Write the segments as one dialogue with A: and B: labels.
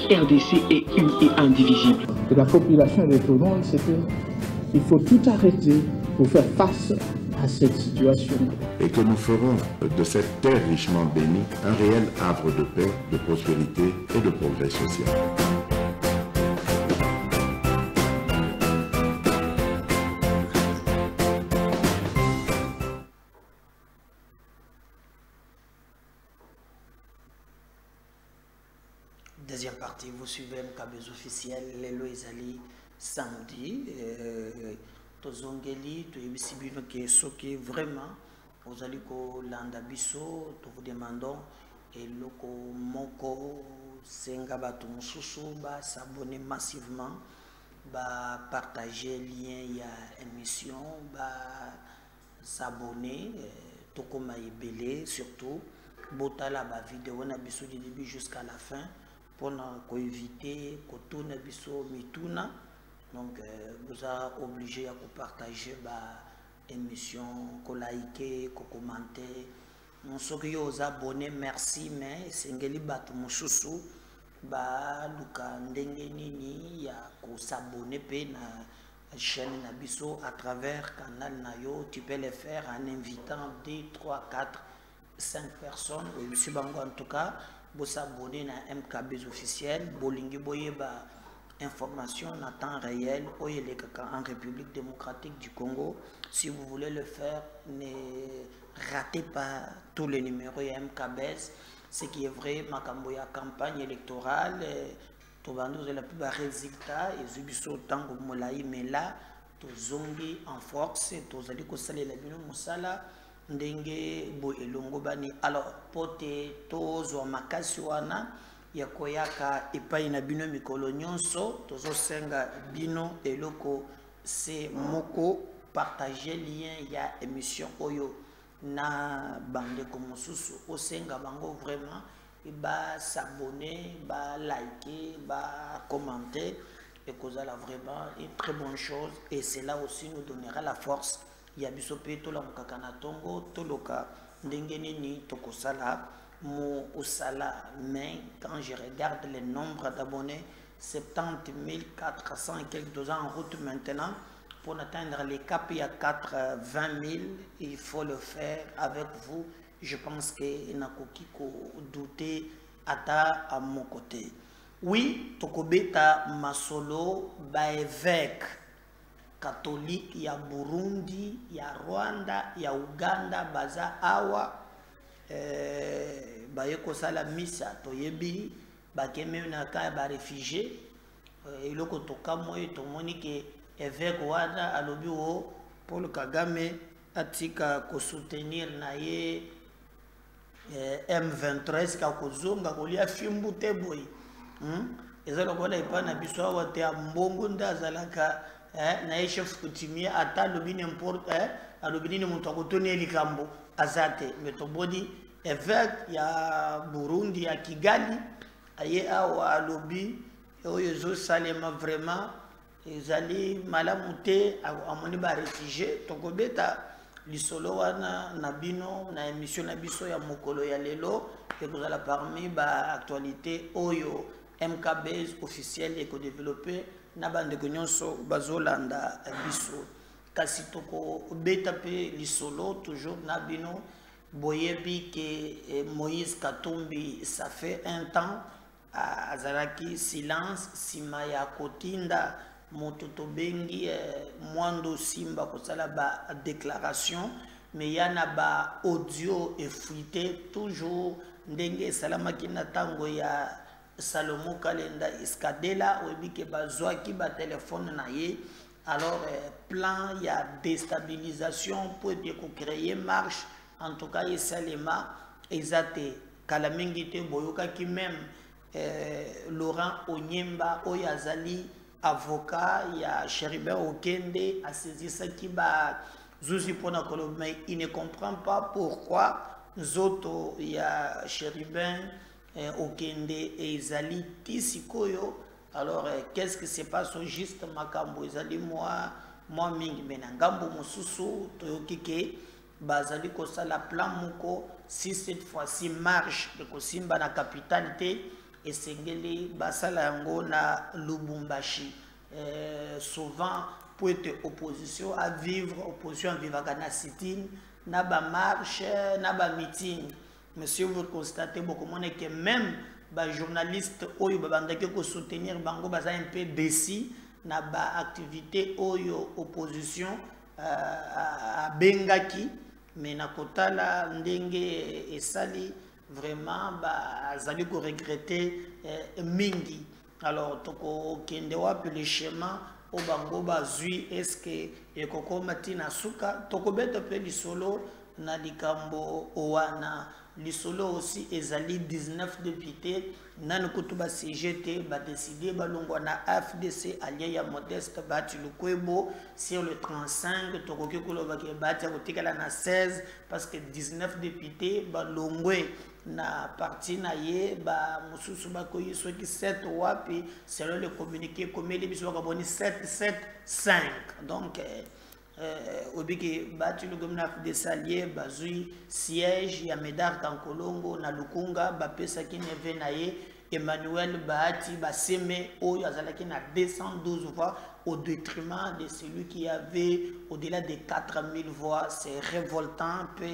A: RDC est une et indivisible.
B: Et la population répondante, c'est qu'il faut tout arrêter pour faire face à cette situation.
C: Et que nous ferons de cette terre richement bénie un réel havre de paix, de prospérité et de progrès social.
D: Deuxième partie, vous suivez MKB's officiel, Lelo Ezali samedi. Tozongeli, Toyebisibino qui est soké vraiment. Vous allez ko landa biso, vous demandons et loko moko senga bato mususu ba s'abonner massivement, ba partager lien ya émission, ba s'abonner, tokoma ebele surtout, botala ba vidéo na biso du début jusqu'à la fin. Pour éviter que tout ne soit mituna. Donc, vous êtes obligé à partager l'émission, à liker, à commenter. Nous sommes abonnés, merci, mais c'est un peu de temps. Luka ndenge nini ya s'abonner à la chaîne Nabiso à travers le canal Nayo. Tu peux le faire en invitant 2, 3, 4, 5 personnes. En tout cas, vous s'abonner à MKB's officiel, bolingi boyeba information en temps réel en République démocratique du Congo. Si vous voulez le faire, ne ratez pas tous les numéros de MKB's. Ce qui est vrai, Makamboya campagne électorale, Tobando de la plus bas résultat, et Zubiso Tango Molaï, mais là, Tozongi en force, Tozali Kosale la Bino Moussala. Ndenge bo elongo bani alors pote tozo makasi wana ya koyaka epai na bino mikolo nyonso tozo senga bino eloko se moko partager lien ya émission oyo na bande komosusu osenga bango vraiment ba s'abonner ba liker ba commenter et kozala vraiment une très bonne chose et cela aussi nous donnera la force. Il y a bisope to la mukakana tongo to loka ndenge nini tokosala mo osala mais quand je regarde le nombre d'abonnés 70 400 et quelques 2 ans en route maintenant pour atteindre les cap il y a 80 000 il faut le faire avec vous je pense que nakoki ko douter ata à mon côté oui tokobeta masolo ba évêque catholique ya Burundi, ya Rwanda, ya Uganda, baza awa bayeko sala misa toyebi bakeme na ka ba réfugié eloko toka moyo tomoni ke évêque wana alobi o Paul Kagame atika ko soutenir na ye M23 ka kozonga kolia fimbu te boy ezalo kola ipana biso awa te mbongo ndazalaka na chef coutumier ata lobi n'importe alobi ni muntu akotoni likambo azate metobodi évêque ya Burundi ya Kigali aye awa alobi oyo zo salema vraiment ezali malamu te amoni ba réfugié tokobeta lisolo wana na bino na émission na biso ya mokolo ya lelo et kozala parmi ba actualité oyo MKB's officiel et co-développé na bande nyonso bazolanda biso kasi toko beta pe lisolo toujours na bino boyebi que Moïse Katumbi ça fait un temps azalaki silence sima ya kotinda mototo bengi mwando simba kosala ba déclaration mais yana ba audio effrité toujours ndenge salamaki na tango ya Salomo Kalenda Iskadela oyebi bazwaki ba téléphone na ye alors plan ya déstabilisation pour créer marche en tout cas esalema ezate kala mingi te boyoka ki même Laurent Onyemba oyazali avocat ya Cherubin Okende a saisi ça qui ba zuzi pona kolo mais il ne comprend pas pourquoi zoto ya Cherubin Okende et ezali tisikoyo alors qu'est-ce qui se passe au juste makambo ezali moi mingi menangambo mususu toyoki ke bazali kosala plan moko si cette fois-ci marche de kosimba na capitalité esengeli basala yango na Lubumbashi. Souvent pour être opposition à vivre na sit-in, na ba marche, na ba meeting. Monsieur, vous constatez beaucoup que même les journalistes qui ont soutenir bango baza un peu décis na ba activité oyo opposition à Bengaki, mais na kotala ndenge esali vraiment bazali ko regretter mingi. Alors toko kende wapi le chemin au bango bazui est-ce que ekoko matina suka toko beta pe lisolo na likambo owana. Lisolo aussi ezali 19 députés nan kutuba CGT ba décidé balongwa na FDC allié ya Modeste Bati Lukwebo sur le 35 tokoki koloba ke bati kotikala na 16 parce que 19 députés balongwe na parti na ye ba mususu bakoyi soki 7 wapi selon le communiqué comme les biso ka boni 775 donc obiki bati le gomna de salier bazui siège ya Medar Kankolongo na Lukunga bapesa kineve na ye Emmanuel Bahati baseme oyo azalaki na 212 voix au détriment de celui qui avait au-delà de 4000 voix. C'est révoltant peu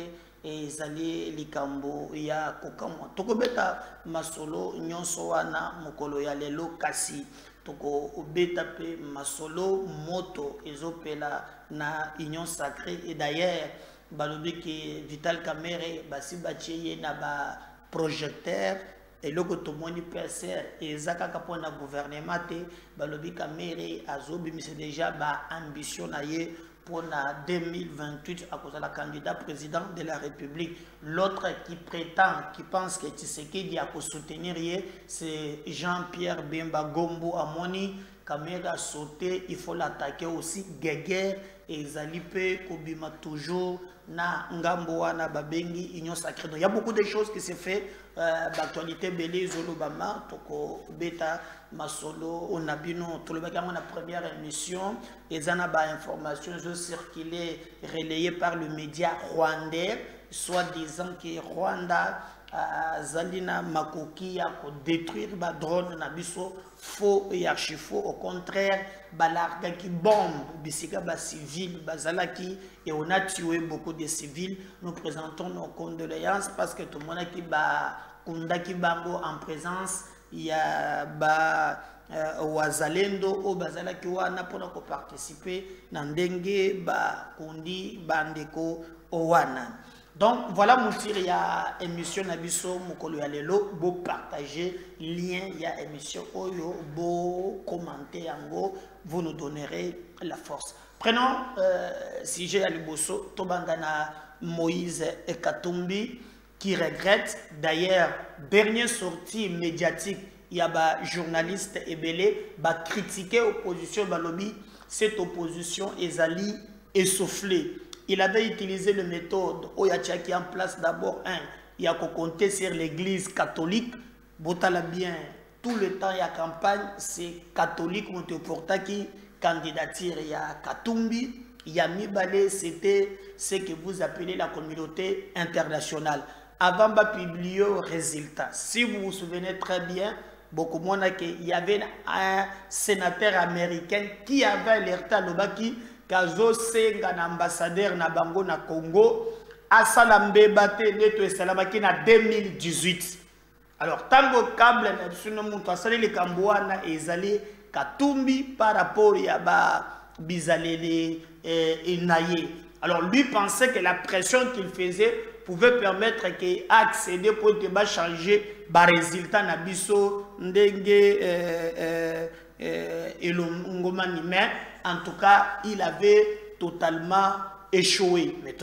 D: et zali likambo ya kokamo tokobeta masolo nyonso wana mokolo ya lelo kasi toko obeta pe masolo moto ezopela na union sacrée. Et d'ailleurs balobi ke Vital Kamerhe basi bacheye na ba projecteur et loko tomoni PSR et zakaka pona gouvernement te balobi Kamerhe azobi c'est déjà ba ambition na ye pour 2028 à cause de la candidat président de la République. L'autre qui prétend, qui pense que Tshisekedi a soutenir, c'est Jean-Pierre Bemba Gombo Amoni. Kamerhe a sauté, il faut l'attaquer aussi. Guéguerre et Zalipe, Kobima toujours, na Ngamboa, na Babengi, Union Sacrée. Donc il y a beaucoup de choses qui se fait. L'actualité Belé, Zolobama, Toko Beta, Masolo, Onabino, tout le monde a la première émission. Les informations ont circulé, relayées par le média rwandais, soit disant que Rwanda, Zalina Makoki a détruire les drones, Nabiso, faux et archi-faux. Au contraire, Balarga qui bombe, Bissika ba civil, Bazalaki, et on a tué beaucoup de civils. Nous présentons nos condoléances parce que tout le monde a qui ba Kundaki Bango en présence. Il y a Wazalendo au Bazalaki wana pour participer dans Ndenge ba Kundi Bandeko Owana. Donc voilà mon tir, il y a émission Nabiso Mokolo ya lelo beau partager lien, il y a émission Oyo beau commenter yango, vous nous donnerez la force. Prenons sujet à Liboso Tobangana Moïse Katumbi qui regrette d'ailleurs dernière sortie médiatique. Il y a des journalistes ébélés qui critiqué l'opposition Balobi. Cette opposition est allée essoufflée. Il avait utilisé la méthode où il y a en place d'abord il y a compter sur l'église catholique. Botala bien, tout le temps il y a campagne, c'est catholique qui candidature. Il y a Katumbi, il y a Mibale, c'était ce que vous appelez la communauté internationale. Avant de publier le résultat, si vous vous souvenez très bien, beaucoup de monde il y avait un sénateur américain qui avait alerté à Lobaki Kazo Senga ambassadeur na Bango na Congo à Salambe Bate Neto Salamaki na 2018. Alors tango câble na suno muntu asali le Kamboana ezali Katumbi par rapport à ba bizalele naye. Alors lui pensait que la pression qu'il faisait pouvait permettre qu'il accéder pour te changer ba résultat na biso ndenge mais en tout cas il avait totalement échoué. Mais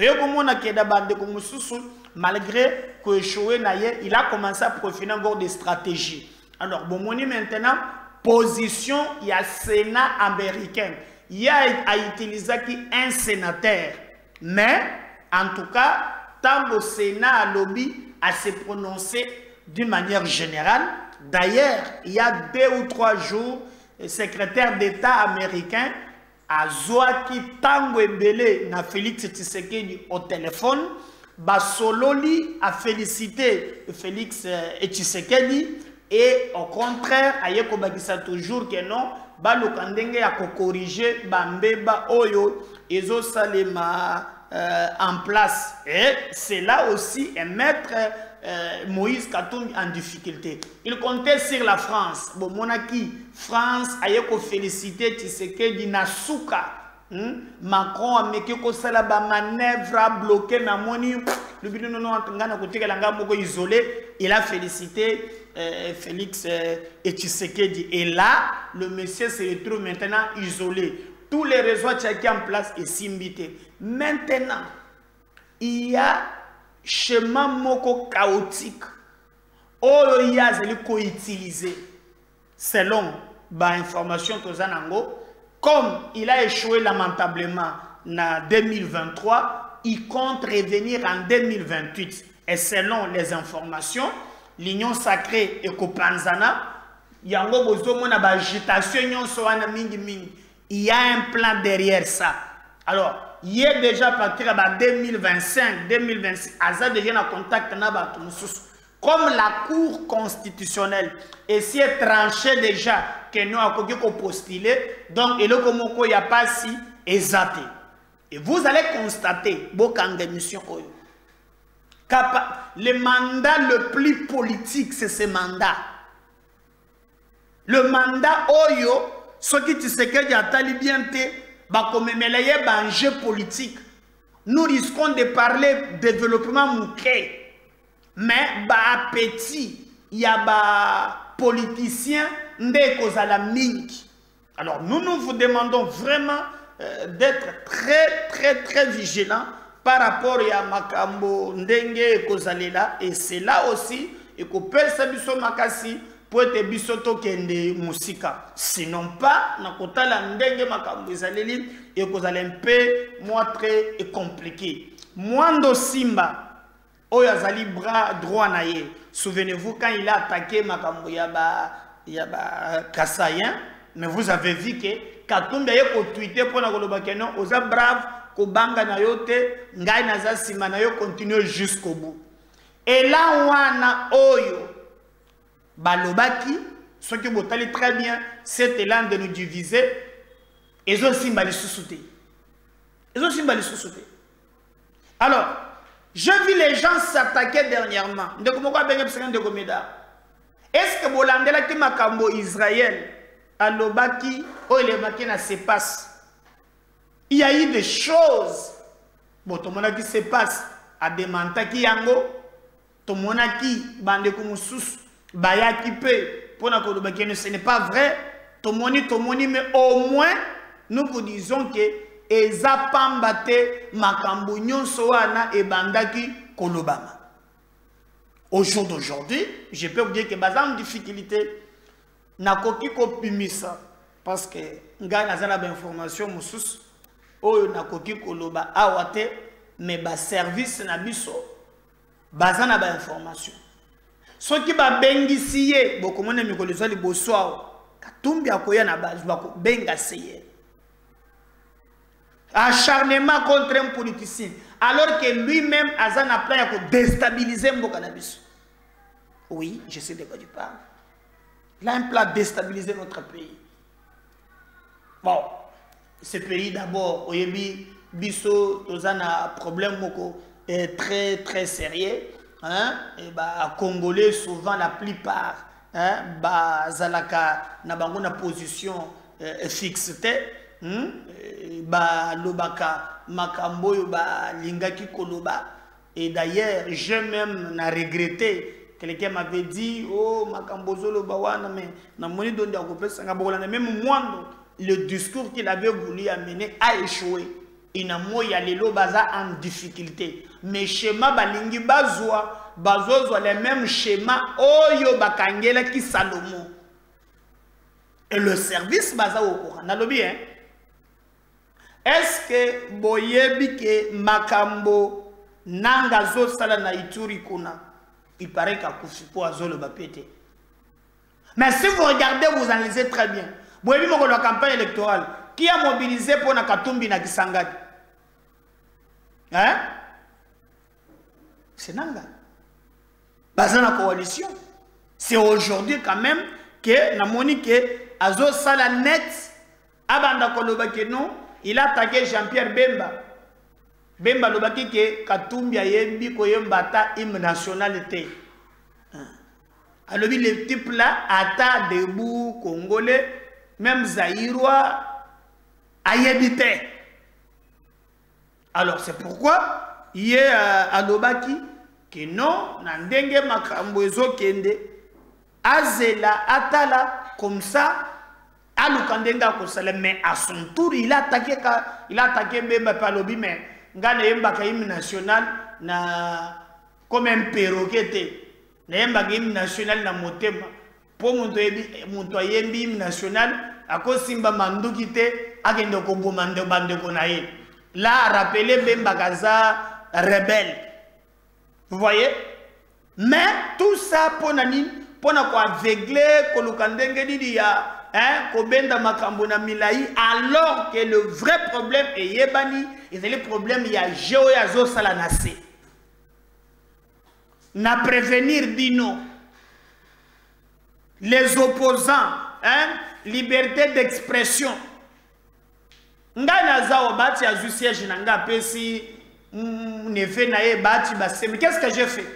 D: malgré que échoué il a commencé à profiter encore des stratégies. Alors bon maintenant position il y a Sénat américain, il y a utilisé un sénateur, mais en tout cas tant le Sénat a lobby à se prononcer d'une manière générale. D'ailleurs, il y a 2 ou 3 jours, le secrétaire d'État américain a Zoaki Tango Ebele na Félix Tshisekedi au téléphone. Basololi a félicité Félix Tshisekedi et au contraire aye ko bakisa toujours que non ba lokandenge ya ko corriger bambeba oyo ezo salema en place et c'est là aussi un maître Moïse Katumbi en difficulté. Il comptait sur la France. Bon, monaki France aye ko féliciter Tshisekedi na suka. Macron a mis que ça ba manœuvre a bloqué na moni le bino non ngana ko tekela ngamo isolé. Il a félicité Félix et Tshisekedi. Et là, le monsieur se retrouve maintenant isolé. Tous les réseaux tchèques en place et simbité. Maintenant, il y a chemin moko chaotique. Oh, il y a utilisé selon l'information que Zanango. Comme il a échoué lamentablement en 2023, il compte revenir en 2028. Et selon les informations, l'Union sacrée et Kopanzana, il y a une agitation, il y a un plan derrière ça. Alors, il y a déjà parti à 2025, 2026, Aza déjà en contact avec comme la Cour constitutionnelle essaie de trancher déjà que nous avons postulé, donc il n'y a pas si exacté. Et vous allez constater, le mandat le plus politique, c'est ce mandat. Le mandat Oyo, ce qui te sait que a talibienté, comme un jeu politique. Nous risquons de parler développement mouké. Mais petit, il y a des politiciens alors nous vous demandons vraiment d'être très vigilants par rapport à Makambo Ndenge et Kozalela. Et c'est là aussi et qu'on peut s'abisso makasi pour être bisoto kende musika. Sinon pas, na kota la Ndenge Makambo Zaleli et Kozale un peu moins très compliqué. Mwando Simba. Oyazali bras droit naïe. Souvenez-vous quand il a attaqué Makambo Yaba Kassayen, mais vous avez vu que Katumbi a tweeté pour la Golobakeno, osa brave, Kobanga na yote, Ngai naza sima na yo continue jusqu'au bout. Et là wana oyo balobaki, ce qui vous allez très bien, cet élan de nous diviser, ils ont simba les sous-soutés. Ils ont simba les sous-soutés. Alors, j'ai vu les gens s'attaquer dernièrement. Est-ce que Bolandela qui Makambo Israël à Lobaki ou les Makina se passe? Il y a eu des choses. Bon, tout le monde qui se passe à des Mantaki Yango, tout le monde qui bande comme sous Baya qui peut pour la Kolobaki, ce n'est pas vrai. Tout le monde, mais au moins nous vous disons que Eza pambate makambo nyonso wana e bandaki kolobama. Au jour d'aujourd'hui, je peux vous dire que baza en difficulté na koki ko pimisa parce que nga nazala ba information mususu oyo na koki koloba awate mais ba service na biso baza na ba information. Soki ba bengisiye bokomone mikolo zali boswa Katumbi akoya na base bako benga seye. Acharnement contre un politicien, alors que lui-même a un plan pour déstabiliser mon cannabis. Oui, je sais de quoi tu parles. Il a un plan pour déstabiliser notre pays. Bon, ce pays d'abord, au Yébi, Bisso, tous un problème très sérieux. Hein? Et bah, Congolais, souvent la plupart, hein, bah, Zalaka, n'a pas une position fixe. Ba lobaka makambo ba lingaki koloba. Et d'ailleurs j'ai même regretté, quelqu'un m'avait dit oh makambo zoloba wana mais na moni donde akopesa ngabola na même moi le discours qu'il avait voulu amener a échoué. Ina moya lelo baza en difficulté mais schéma balingi bazwa les mêmes schémas oyo bakangela ki Salomon et le service baza au courant na lobi hein. Est-ce que boyebi ke makambo nanga zo sala na Ituri kuna il paraît qu'à Kufipo azolo bapete. Mais si vous regardez, vous analysez très bien. Boyebi moko la campagne électorale qui a mobilisé pour na Katumbi na Kisangani. Hein? C'est nanga. Bazana coalition. C'est aujourd'hui quand même que Namoni que Azo Salanet Abanda Kolobaki non, il a attaqué Jean-Pierre Bemba. Bemba Lobaki que Katumbi Ayembi Koyembata hymne nationalité. Alors le type là, Ata debout Congolais, même Zaïrois, Ayebité. Alors c'est pourquoi il y a Alobaki que non, Nandenge Makambozo Kende, Azela, Atala, comme ça, Alukandenga Kosale, mais à son tour, il a attaqué Bemba Palobi, mais Ngane Yemba Kaïm national, comme un perroquet. N'ayemba hymne national na motema pour monto yembi hymne national ako simba manduki te akende ko bomande bande ko na ye là rappeler Bemba Gaza rebelle, vous voyez, mais tout ça pour nani pour na ko aveugler ko lukandenge didi ya ko benda makambo na milai, alors que le vrai problème est yebani et le problème il y a géo ya zo sala nase na prévenir dino les opposants, liberté d'expression. Nga naza obati ya siège nanga pesi nefe na ye bati basemi. Qu'est-ce que j'ai fait?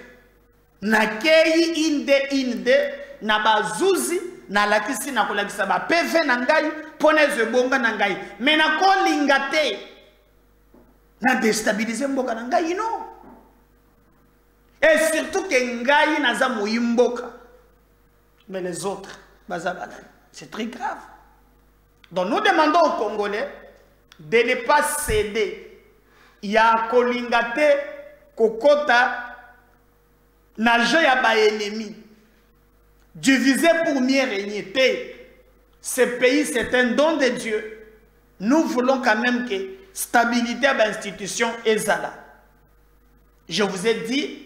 D: Na kei inde na bazuzi na lakisi na kolakisa ba PV na ngai pone zebonga na ngai. Mais na kolinga te na déstabiliser mboka na ngai non. Et surtout que Ngaï naza moyimboka. Mais les autres, c'est très grave. Donc nous demandons aux Congolais de ne pas céder. Il y a Kolingate, Kokota, Naja Yaba ennemi. Diviser pour mieux régner. Ce pays, c'est un don de Dieu. Nous voulons quand même que stabilité à l'institution est là. Je vous ai dit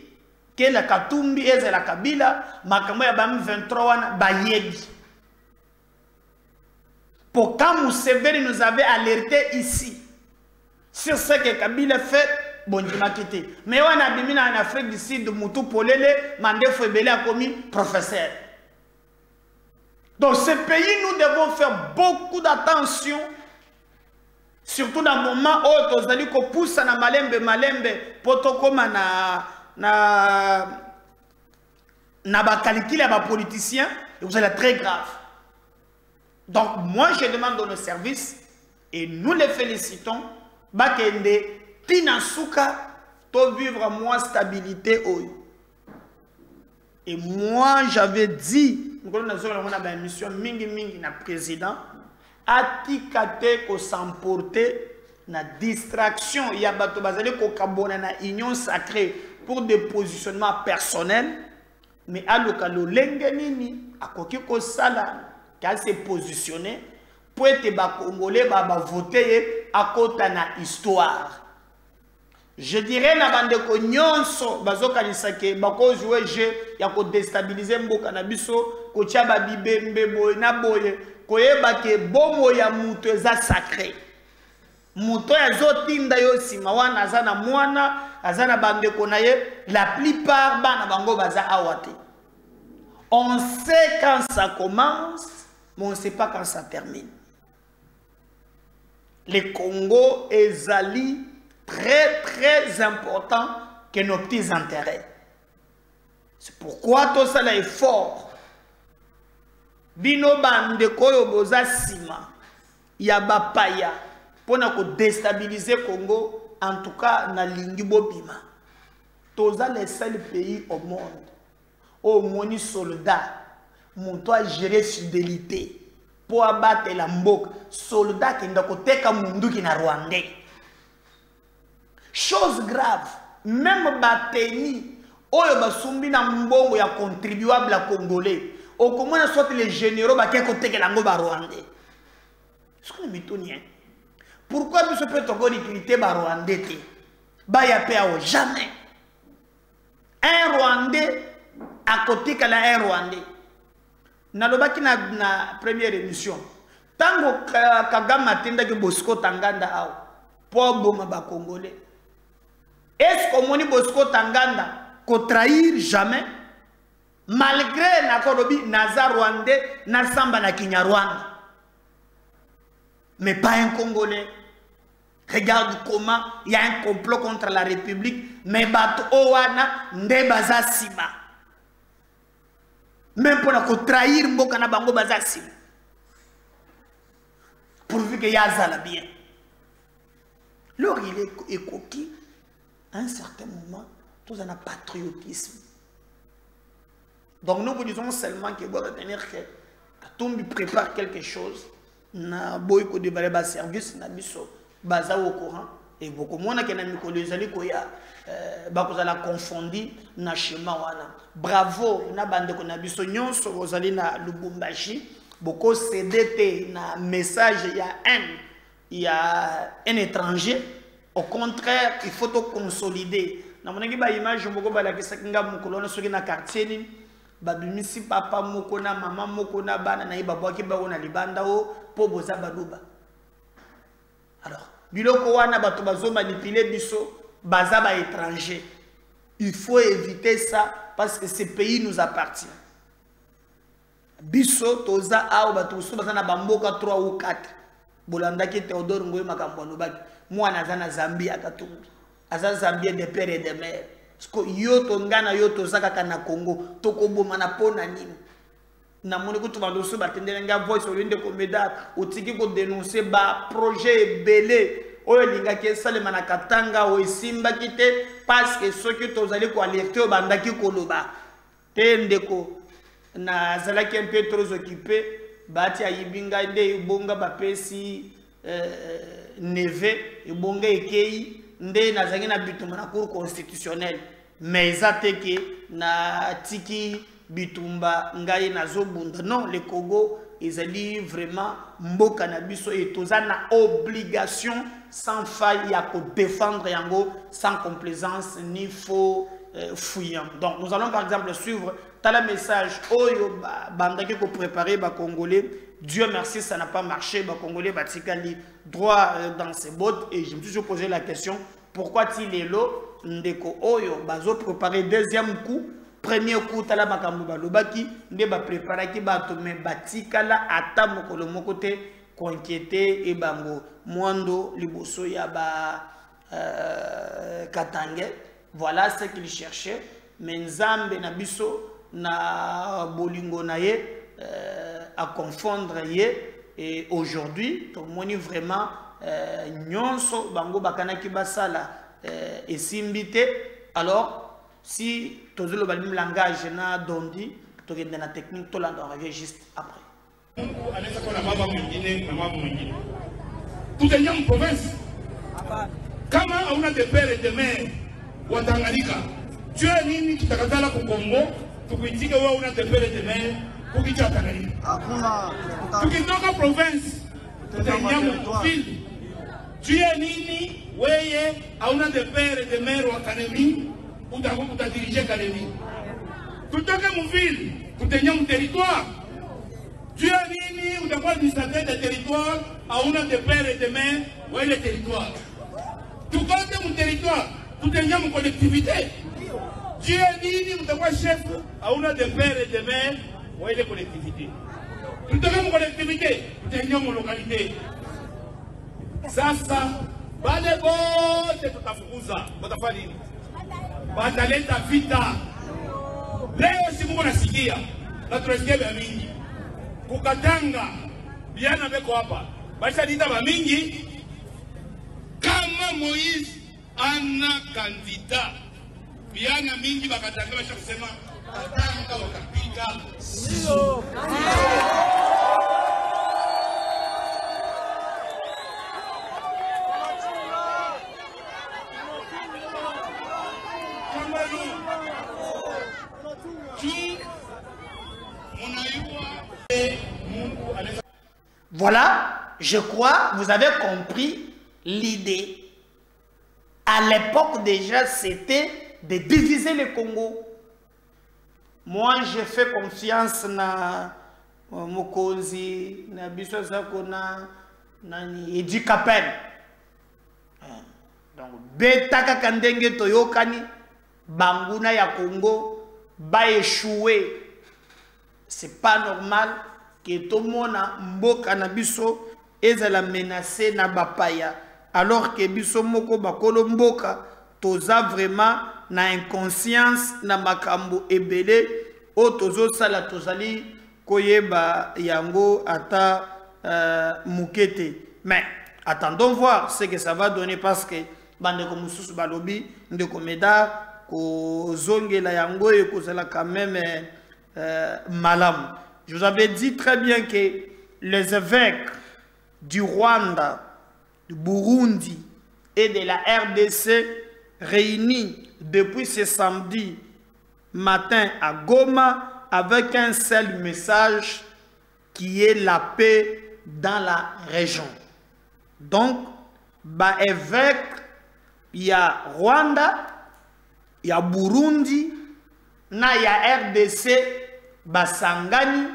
D: que la Katumbi et la Kabila, Makambo ya bam 23 bayebi. Pour quand Museveni nous avait alerté ici sur ce que Kabila fait, bon je m'a quitté. Mais on a bimi en Afrique du Sud, Moutou Polele, Mandefo Ebele a commis professeur. Donc ce pays, nous devons faire beaucoup d'attention, surtout dans le moment où nous allons pousser na malembe, potokoma na bakalikili à politiciens, et vous allez être très grave. Donc moi je demande nos services et nous les félicitons. Bakende Pinasuka to vivre moi stabilité oyo. Et moi j'avais dit, nous avons une mission mingi na président atikate ko s'emporter na distraction ya bato bazali ko kabona na union sacrée pour des positionnements personnels, mais à l'occasion lengenini akoki ko sala qu'à se positionner pour être ba congolais ba voter à côté na histoire. Je dirais na bande ko nyonso bazoka lisake bako jouer jeu ya ko déstabiliser mboka na biso ko tia ba bibembe boy na boye ko yeba ke bomo ya mutu eza sacré. Muto ya zotinda yo sima wana azana mwana azana bande konaye la plupart bana bango baza awate. On sait quand ça commence, mais on ne sait pas quand ça termine. Le Congo est ali très important que nos petits intérêts. C'est pourquoi tout ça là est fort. Bino bande koyo boza sima yaba paya pour déstabiliser le Congo, en tout cas na lingi bobima. Toza les seuls pays au monde où moni soldat monto gérer fidélité pour abattre la mboka soldat qui ndako teka mundu ki na Rwandais. Chose grave, même bateni oyo basumbi na mbongo ya contribuable à congolais. Au comment soit les généraux bakeko teka la ngoba Rwandais. Ce qu'on est mitonien. Pourquoi nous sommes pas l'utilité de Rwandais? Jamais. Un Rwandais à côté de un Rwandais. Nalobaki na première émission. Tango Kagame atenda que Bosco Tanganda ao pour boma ba Congolais. Est-ce que moni Bosco Tanganda ko trahir jamais? Malgré nakolobi naza rwandais, nasamba na Kinyarwanda. Mais pas un Congolais. Regarde comment il y a un complot contre la République, mais bato owana nde baza sima. Même pour trahir mboka na bango baza sima. Pourvu que yazala bien. Alors il est coquille, à un certain moment, tout un patriotisme. Donc nous vous disons seulement qu'il doit retenir que Katumbi prépare quelque chose, na boyko de baleba service na biso. Baza au courant et beaucoup moins que na mikolo ezali ko ya bakozala confondi na schéma wana. Bravo na bande ko na biso nyonso ozali na Lubumbashi boko CDT na message il y a un étranger. Au contraire, il faut tout consolider. Na monaki ba image moko ba la kisakinga mukolo na soki na quartier ni ba bimisi papa moko na mama moko na bana na ibabwa ki ba na libanda o po boza baluba. Alors, biloko wana bato bazo manipuler biso baza ba étranger. Il faut éviter ça parce que ce pays nous appartient. Biso toza ao bato so baza na bamboka 3 ou 4. Bolanda ki Théodore Ngoyi makambo lobaki. Moi naza na Zambie akatumbi. Aza Zambie de père et de mère. Parce que yo tongana yo tozaka kana Congo tokoboma na pona nini. Na moni ko tubando so batendela nga voice olinde ko meda otiki ko dénoncer ba projet belé oyo linga ke salema na Katanga o simba kite parce que ceux qui tozali ko alerter bandaki koloba tendeko na zalaki un peu trop occupé bati ayibinga nde ibonga bapesi neve ibonga ekei nde nazangi na bituma na cour constitutionnelle mais zateke na tiki bitumba ngai nazobunda. Non, le Congo ezali vraiment mboka na biso et tozana obligation sans faille ya ko défendre yango sans complaisance ni faux fouillant. Donc nous allons par exemple suivre tala message oyo bandaki ko préparer ba Congolais. Dieu merci, ça n'a pas marché, ba Congolais batikali droit dans ses bottes et je me suis toujours posé la question pourquoi Tilelo ndeko oyo bazo préparer deuxième coup. Premier coup, tala makambo balobaki nde ba préparaki bato me batikala ata mokolo mokote ko inquiéter e bango mwando liboso ya ba Katange. Voilà ce qu'il cherchait. Mais Nzambe na biso na bolingo na ye à confondre ye et aujourd'hui to moni vraiment nyonso bango bakanaki basala esimbité. Alors si tu as le langage na dondi, tu as la technique, tu on revient juste après.
E: Tout est en province. Kama on a des pères et des mères, Watangalika, tu as nini qui t'a la Congo, tu peux dire qu'on a des pères et des mères, pour qui tu as Tangalika. Tu es dans la province, tu es en ville. Tu as nini, ouais, on a des pères et des mères, Watangalika. Où tu as dirigé Kalemi. Tout à mon ville, tu as un territoire. Tu as mis, où tu as administrateur des territoires, à on a des pères et des mères, où est le territoire. Tout à mon territoire, tu as une collectivité. Tu as mis, où tu as chef, à on a des pères et des mères, où est la collectivité. Tout à mon collectivité, tu as une localité. Ça, pas de bon, c'est tout à fait. Bataleta vita leo si mungu nasikia na tunasikia vya mingi kukatanga biana beko hapa basi dita ba mingi kama Moïse ana kandida biana mingi bakatanga basha kusema katanga wakapika sio
D: Voilà, je crois, vous avez compris l'idée. À l'époque déjà, c'était de diviser le Congo. Moi, j'ai fait confiance na Mokonzi, na Biso Zakona, na Edi Kapel. Donc, Betaka Kandenge Toyokani, Banguna ya Congo, ba échouer. C'est pas normal que tout le monde mboka na biso ezala menacé na bapaya alors que biso moko bakolo mboka toza vraiment na inconscience na makambo ebele o tozo sala tozali koyeba yango ata mukete. Mais attendons voir ce que ça va donner parce que bande comme mususu balobi ndeko meda ko zongela yango e ko sala quand même malam. Je vous avais dit très bien que les évêques du Rwanda, du Burundi et de la RDC réunis depuis ce samedi matin à Goma avec un seul message qui est la paix dans la région. Donc, évêque, il y a Rwanda, il y a Burundi, il y a RDC, basangani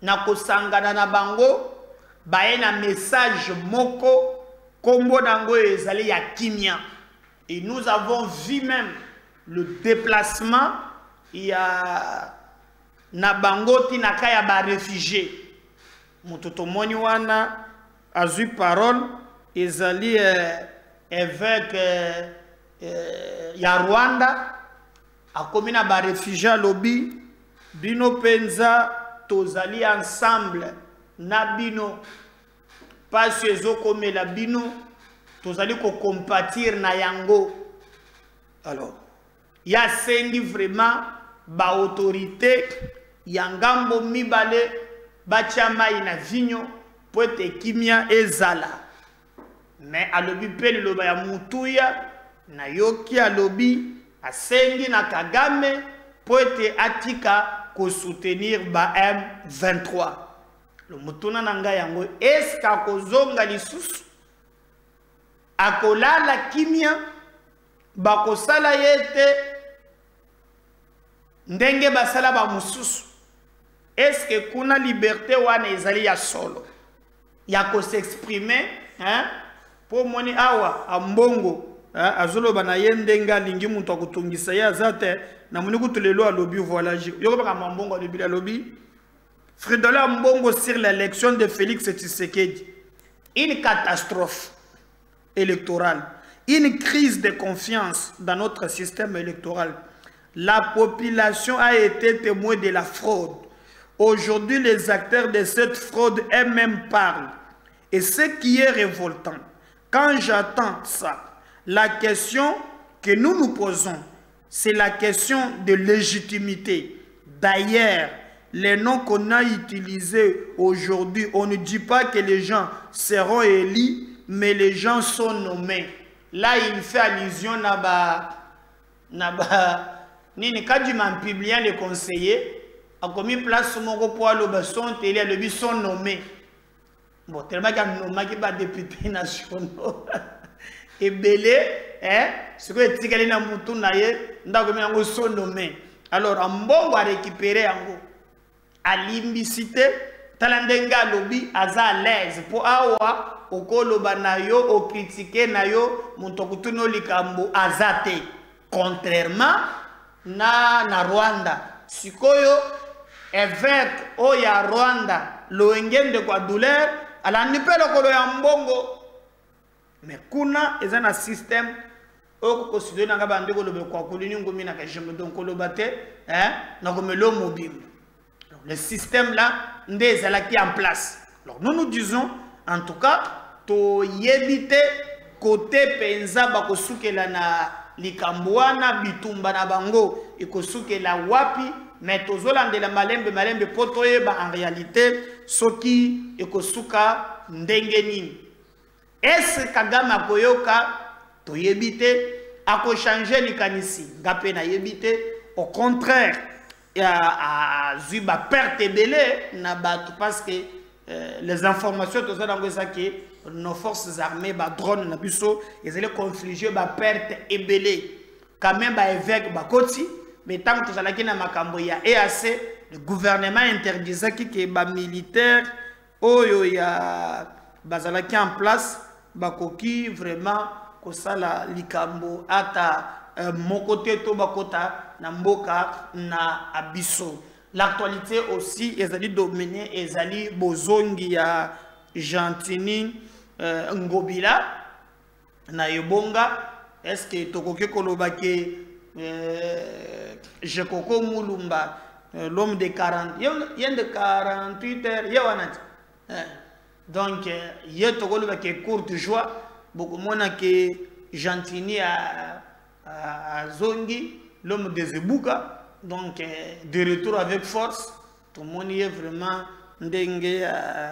D: na kosangana na bango baena message moko kombo nango ezali ya kimia. Et nous avons vu même le déplacement il y a na bango tinaka ya ba réfugiés mutoto moni wana azui parole ezali évêque ya Rwanda akomina ba réfugiés lobby bino penza tozali ensemble na bino parce ezokome la bino tozali ko compatir na yango. Alors ya sengi vraiment ba autorité yangambo mibale bachama ina vinyo poete kimia ezala. Mais alobi pe loba ya mutuya na yoki alobi asengi na Kagame poete atika ko soutenir ba M23. Le mutuna nanga yango eska kozonga lisusu akolala kimia bakosala yete ndenge basala ba mususu. Est-ce que kuna liberté wana ezali ya solo ya ko s'exprimer pour moni awa ambongo azoloba na yendenga lingi muntu akutungisa ya zate na moni kutulelo alobi voilà yoko ba mbongo alobi alobi Frédola Mbongo sur l'élection de Félix Tshisekedi. Une catastrophe électorale, une crise de confiance dans notre système électoral. La population a été témoin de la fraude. Aujourd'hui, les acteurs de cette fraude eux-mêmes parlent. Et ce qui est révoltant, quand j'entends ça, la question que nous nous posons, c'est la question de légitimité. D'ailleurs, les noms qu'on a utilisés aujourd'hui, on ne dit pas que les gens seront élus, mais les gens sont nommés. Là, il fait allusion Nini Kadjuman publiant les conseillers, a commis place mon poids le sont télé, le but sont nommés. Bon, tellement qu'il y a nommé qui va députés nationaux. Et belé, ce que tu dis na mutu na ye, ndakomi sont nommés. Alors, en bon va récupérer en gros. À l'imbicité, talandenga lobby aza à l'aise pour awa okoloba na yo o critiquer na yo montokutuno likambo azate. Contrairement na Rwanda sikoyo évêque oya Rwanda loengende kwa douleur ala nipelo kolo ya mbongo. Mais kuna ezana système oko considérer nga bande ko lobe kwa kulini ngumi na kajembe donc kolobate na komelo mobile. Le système là, qui est en place. Alors nous nous disons, en tout cas, to yebite côté penza bakosuke la na likambwana bitumba na bango ikosuke la wapi mais tozolande la malembe potoye ba en réalité soki ikosuka ndenge nini. Est-ce Kagame koyoka to yebite ako changer likanisi ngape na yebite au contraire à Zuba perte et belé parce que les informations tout ça dans ça que nos forces armées ba drone na biso ils allaient confliger ba perte et belé quand même ba évêque ba koti mais tant que tout ça là qui na makambo ya EAC le gouvernement interdisait que ba militaire oyo ya bazalaki en place ba koki vraiment ko sala likambo ata mon côté to bakota na mboka na abiso. L'actualité aussi ezali dominée ezali bozongi ya Gentini Ngobila na Ebonga. Est-ce que tokoke koloba ke Jekoko Mulumba l'homme de 40 yen de 48 heures yewanati donc ye tokoloba ke courte joie beaucoup mona ke Gentini à Zongi l'homme de Zebuka. Donc, de retour avec force, tout le monde est vraiment ndenge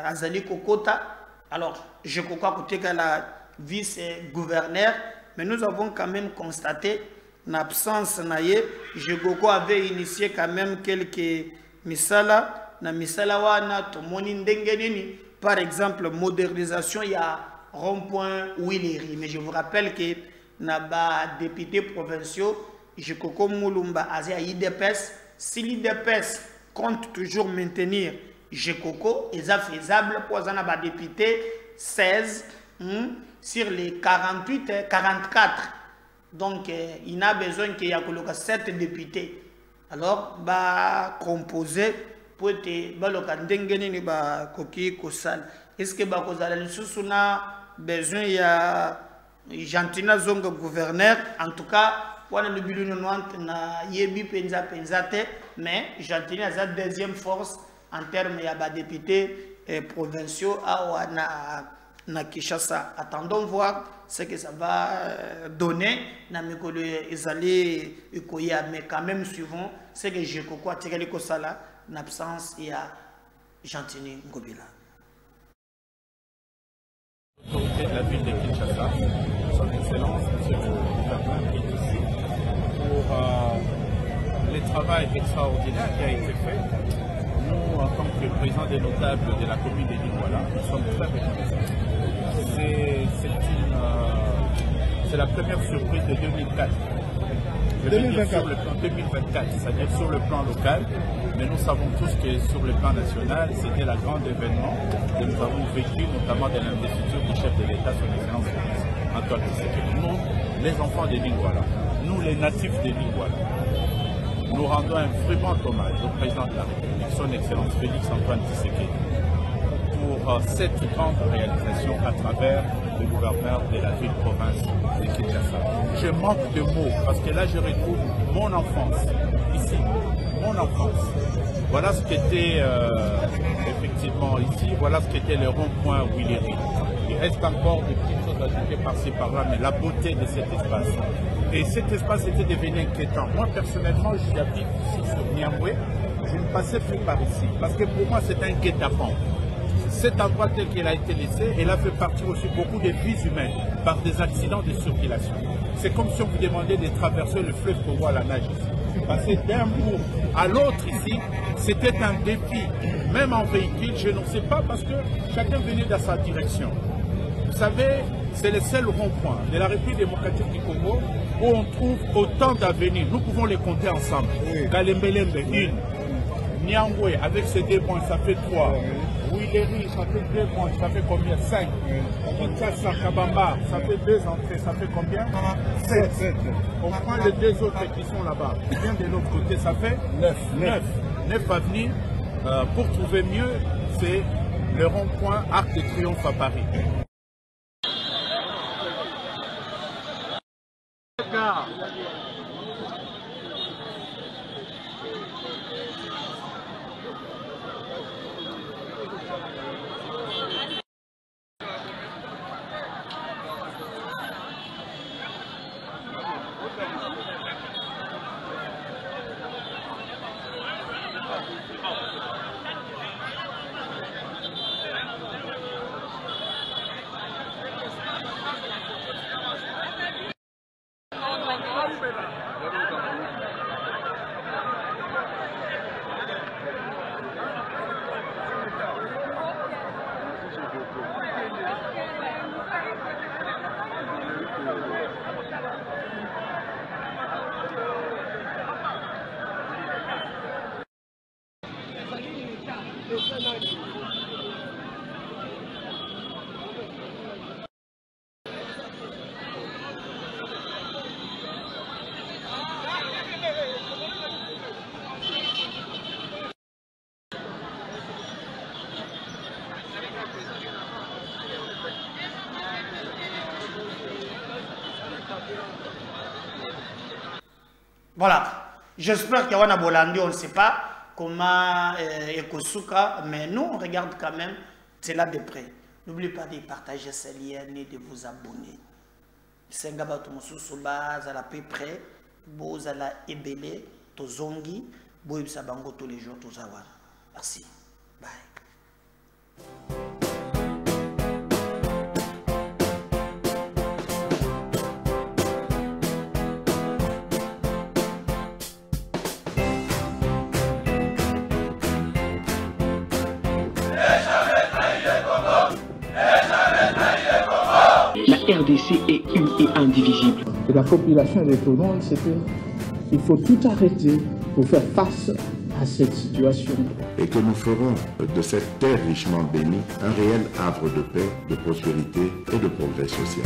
D: azali kokota. Alors, je crois que tu es la vice-gouverneur, mais nous avons quand même constaté l'absence naie. Je crois avait initié quand même quelques misala, na misala wana tout le monde ndenge nini. Par exemple, modernisation, il y a rond-point Willery, mais je vous rappelle que na députés provinciaux Jekoko Mulumba Azia IDPS, si l'IDPS compte toujours maintenir Jekoko, il est faisable pour un député 16 sur les 48, 44. Donc, il n'a besoin qu'il y ait 7 députés. Alors, bah composer pour être est-ce que bah besoin il y a Gentina Zonga gouverneur, en tout cas. On a le bilan na yebi penza penzate, mais Gentini a sa deuxième force en termes de députés provinciaux à na Kinshasa. Attendons voir ce que ça va donner. Na mikolo ezali ikoya, mais quand même suivant ce que je crois tiré ko sala en absence il y a Gentini Ngobila.
F: L'autorité de la ville de Kinshasa, son excellence, monsieur le gouverneur, est ici pour le travail extraordinaire qui a été fait. Nous, en tant que président des notables de la commune de Lingouala, nous sommes très reconnaissants. C'est la première surprise de 2004. 2024, c'est-à-dire sur le plan local, mais nous savons tous que sur le plan national, c'était la grande événement que nous avons vécu, notamment de l'investiture du chef de l'État, son excellence Antoine Tshisekedi. Nous, les enfants de Lingouala, nous les natifs de Lingouala, nous rendons un vibrant hommage au président de la République, son excellence Félix Antoine Tshisekedi, pour cette grande réalisation à travers le gouverneur de la ville-province de Kinshasa. Je manque de mots parce que là je retrouve mon enfance, ici, mon enfance. Voilà ce qu'était effectivement ici, voilà ce qu'était le rond-point Willery. Il reste encore des petites choses ajoutées par-ci par-là, mais la beauté de cet espace. Et cet espace était devenu inquiétant. Moi personnellement, j'habite ici sur Niamoué, je ne passais plus par ici parce que pour moi c'est un guet-apens. Cet endroit tel qu'il a été laissé, il a fait partir aussi beaucoup de vies humaines par des accidents de circulation. C'est comme si on vous demandait de traverser le fleuve Congo à la nage ici. Passer d'un bout à l'autre ici, c'était un défi. Même en véhicule, je ne sais pas parce que chacun venait dans sa direction. Vous savez, c'est le seul rond-point de la République démocratique du Congo où on trouve autant d'avenirs. Nous pouvons les compter ensemble. Galembelembe, 1. Niangwe, avec ses 2 points, ça fait 3. Willery, ça fait 2 points, ça fait combien? 5. Kinshasa, Kabamba, ça fait 2 entrées, ça fait combien? 7. On prend les 2 autres qui sont là-bas. Bien de l'autre côté, ça fait 9 avenues. Pour trouver mieux, c'est le rond-point Arc de Triomphe à Paris.
D: Voilà. J'espère qu'il y a un Bolandi, on ne sait pas comment Ekosuka, mais nous, on regarde quand même cela de près. N'oubliez pas de partager ces liens et de vous abonner. Sengaba Tomosusuba, à la peu près, Bozala Ebele, Tozongi, Boïbsa Bango tous les jours, Tozawara. Merci. Bye.
A: La RDC est une et indivisible.
B: Et la population de Tonon, c'est qu'il faut tout arrêter pour faire face à cette situation.
C: Et que nous ferons de cette terre richement bénie un réel havre de paix, de prospérité et de progrès social.